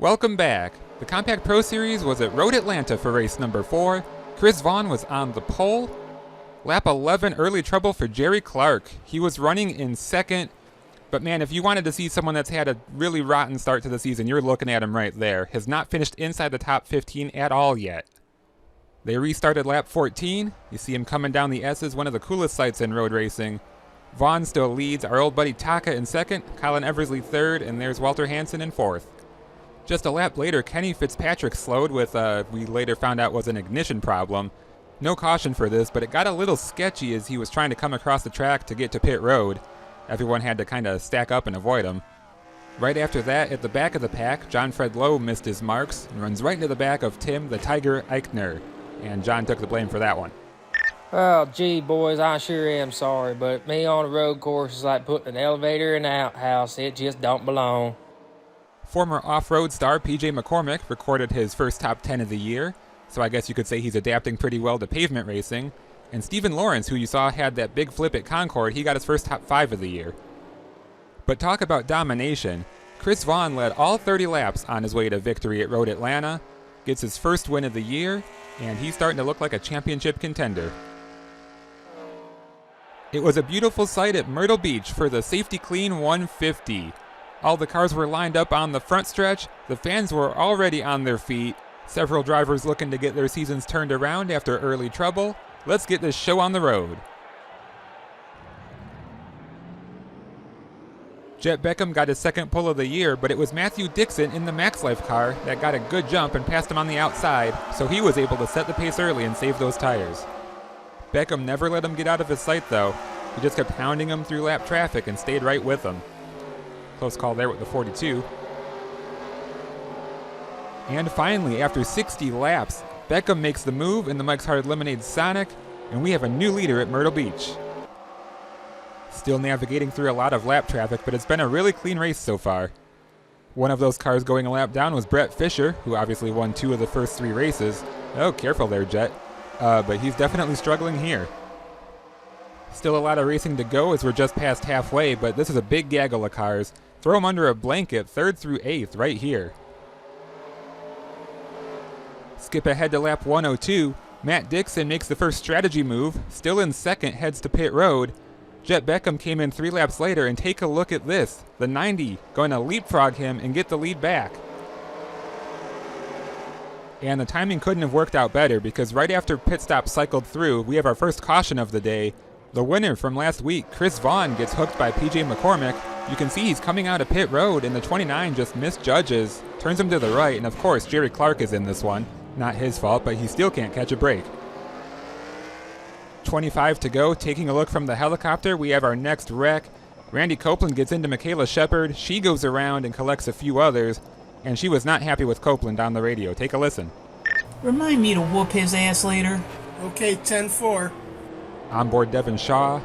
Welcome back. The Compact Pro Series was at Road Atlanta for race number 4. Chris Vaughn was on the pole. Lap 11, early trouble for Jerry Clark. He was running in second, but man, if you wanted to see someone that's had a really rotten start to the season, you're looking at him right there. Has not finished inside the top 15 at all yet. They restarted lap 14. You see him coming down the S's, one of the coolest sights in road racing. Vaughn still leads, our old buddy Taka in second, Colin Eversley third, and there's Walter Hansen in fourth. Just a lap later, Kenny Fitzpatrick slowed with, we later found out was an ignition problem. No caution for this, but it got a little sketchy as he was trying to come across the track to get to pit road. Everyone had to kind of stack up and avoid him. Right after that, at the back of the pack, John Fred Lowe missed his marks and runs right into the back of Tim the Tiger Eichner. And John took the blame for that one. Oh, gee, boys, I sure am sorry, but me on a road course is like putting an elevator in an outhouse. It just don't belong. Former off-road star P.J. McCormick recorded his first top 10 of the year, so I guess you could say he's adapting pretty well to pavement racing. And Stephen Lawrence, who you saw had that big flip at Concord, he got his first top 5 of the year. But talk about domination. Chris Vaughn led all 30 laps on his way to victory at Road Atlanta, gets his first win of the year, and he's starting to look like a championship contender. It was a beautiful sight at Myrtle Beach for the Safety Clean 150. All the cars were lined up on the front stretch, the fans were already on their feet, several drivers looking to get their seasons turned around after early trouble. Let's get this show on the road. Jet Beckham got his second pole of the year, but it was Matthew Dixon in the Max Life car that got a good jump and passed him on the outside, so he was able to set the pace early and save those tires. Beckham never let him get out of his sight though. He just kept hounding him through lap traffic and stayed right with him. Close call there with the 42. And finally, after 60 laps, Beckham makes the move and the Mike's Hard Lemonade Sonic, and we have a new leader at Myrtle Beach. Still navigating through a lot of lap traffic, but it's been a really clean race so far. One of those cars going a lap down was Brett Fisher, who obviously won 2 of the first 3 races. Oh, careful there, Jet. But he's definitely struggling here. Still a lot of racing to go as we're just past halfway, but this is a big gaggle of cars. Throw them under a blanket, 3rd through 8th, right here. Skip ahead to lap 102. Matt Dixon makes the first strategy move, still in second, heads to pit road. Jet Beckham came in 3 laps later, and take a look at this. The 90 going to leapfrog him and get the lead back. And the timing couldn't have worked out better because right after pit stop cycled through, we have our first caution of the day. The winner from last week, Chris Vaughn, gets hooked by P.J. McCormick. You can see he's coming out of pit road, and the 29 just misjudges, turns him to the right, and of course Jerry Clark is in this one. Not his fault, but he still can't catch a break. 25 to go. Taking a look from the helicopter, we have our next wreck. Randy Copeland gets into Michaela Shepard. She goes around and collects a few others, and she was not happy with Copeland on the radio. Take a listen. Remind me to whoop his ass later. Okay, 10-4. Onboard Devin Shaw.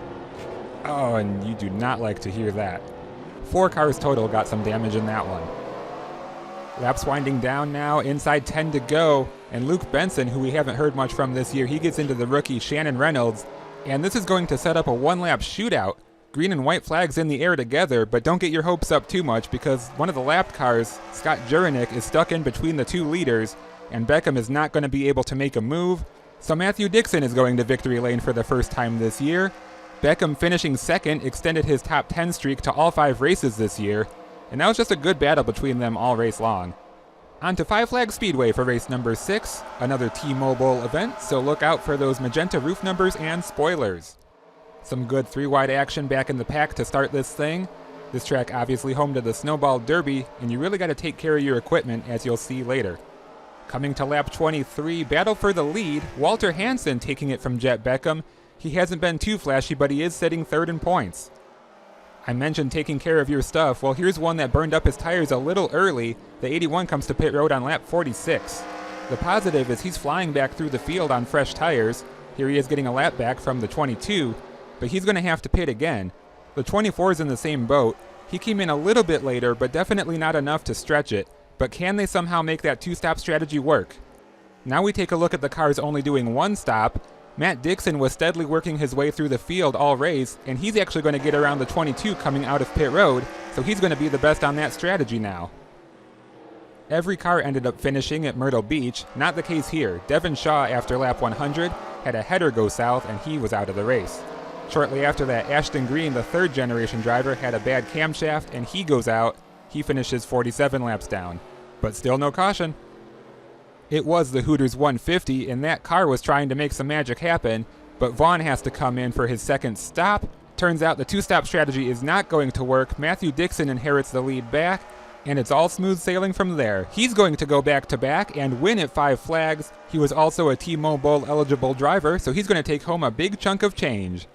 Oh, and you do not like to hear that. 4 cars total got some damage in that one. Laps winding down now, inside 10 to go, and Luke Benson, who we haven't heard much from this year, he gets into the rookie Shannon Reynolds, and this is going to set up a 1-lap shootout. Green and white flags in the air together, but don't get your hopes up too much because one of the lapped cars, Scott Jurenick, is stuck in between the 2 leaders, and Beckham is not going to be able to make a move, so Matthew Dixon is going to victory lane for the first time this year. Beckham finishing second extended his top 10 streak to all 5 races this year, and that was just a good battle between them all race long. On to Five Flag Speedway for race number 6, another T-Mobile event, so look out for those magenta roof numbers and spoilers. Some good 3-wide action back in the pack to start this thing. This track obviously home to the Snowball Derby, and you really got to take care of your equipment, as you'll see later. Coming to lap 23, battle for the lead, Walter Hansen taking it from Jet Beckham. He hasn't been too flashy, but he is sitting 3rd in points. I mentioned taking care of your stuff. Well, here's one that burned up his tires a little early. The 81 comes to pit road on lap 46. The positive is he's flying back through the field on fresh tires. Here he is getting a lap back from the 22, but he's going to have to pit again. The 24 is in the same boat. He came in a little bit later, but definitely not enough to stretch it. But can they somehow make that 2-stop strategy work? Now we take a look at the cars only doing 1 stop. Matt Dixon was steadily working his way through the field all race, and he's actually going to get around the 22 coming out of pit road, so he's going to be the best on that strategy now. Every car ended up finishing at Myrtle Beach. Not the case here. Devin Shaw, after lap 100, had a header go south and he was out of the race. Shortly after that, Ashton Green, the third generation driver, had a bad camshaft and he goes out. He finishes 47 laps down. But still no caution. It was the Hooters 150 and that car was trying to make some magic happen, but Vaughn has to come in for his second stop. Turns out the two-stop strategy is not going to work. Matthew Dixon inherits the lead back, and it's all smooth sailing from there. He's going to go back-to-back and win at 5 Flags. He was also a T-Mobile eligible driver, so he's going to take home a big chunk of change.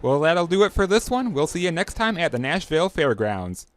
Well, that'll do it for this one. We'll see you next time at the Nashville Fairgrounds.